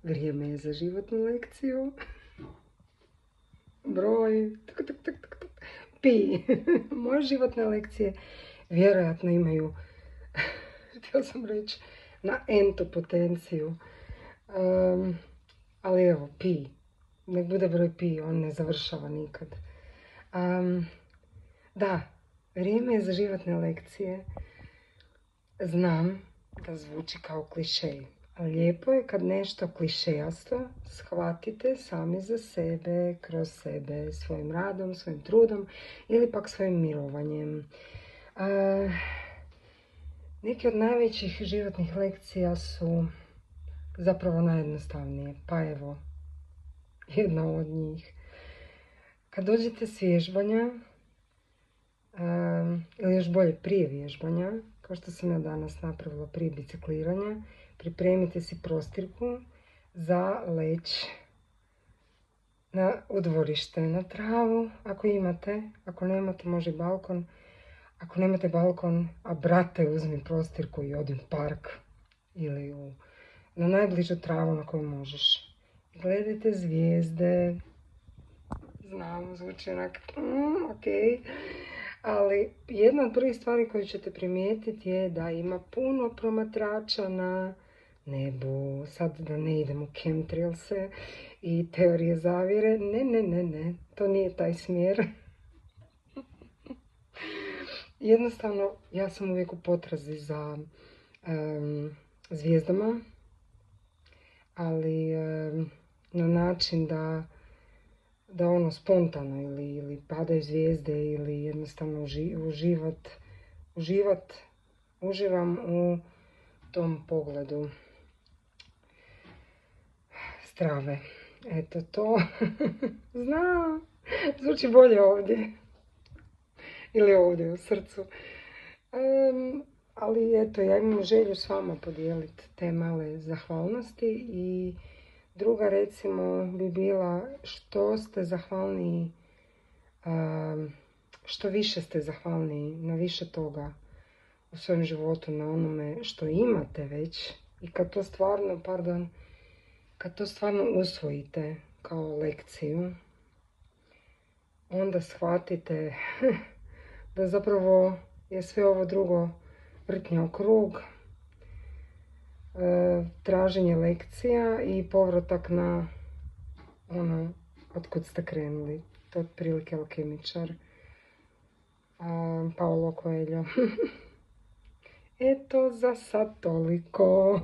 Vrijeme je za životnu lekciju. Broj. Pi. Moje životne lekcije vjerojatno imaju, htjela sam reći, na entu potenciju. Ali evo, pi. Nek bude broj pi, on ne završava nikad. Da, vrijeme je za životne lekcije. Znam da zvuči kao klišej. Ali lijepo je kad nešto klišejasto shvatite sami za sebe, kroz sebe, svojim radom, svojim trudom ili pak svojim mirovanjem. Neke od najvećih životnih lekcija su zapravo najjednostavnije. Pa evo, jedna od njih. Kad dođete s vježbanja, ili još bolje prije vježbanja, kao što sam ja danas napravila prije bicikliranja, pripremite si prostirku za leć u dvorište, na travu, ako imate. Ako nemate, može balkon. Ako nemate balkon, a brate, uzmi prostirku i odi u park ili na najbližu travu na koju možeš. Gledajte zvijezde. Znam, zvuči onak, okej. Ali jedna od prvih stvari koju ćete primijetiti je da ima puno promatrača na nebu. Sad da ne idem u chemtrailse i teorije zavjere. Ne. To nije taj smjer. Jednostavno, ja sam uvijek u potrazi za zvijezdama. Ali na način da ono spontano ili padaju zvijezde ili jednostavno uživam u tom pogledu strave. Eto to. Znam, zvuči bolje ovdje. Ili ovdje u srcu. Ali eto, ja imam želju s vama podijeliti te male zahvalnosti i druga recimo bi bila što ste zahvalniji, što više ste zahvalniji na više toga u svojem životu, na onome što imate već i kad to stvarno usvojite kao lekciju, onda shvatite da zapravo je sve ovo drugo vrtnja u krug, traženje lekcija i povratak na ono otkud ste krenuli. To je otprilike alkemičar. Paulo Coelho. Eto, za sad toliko.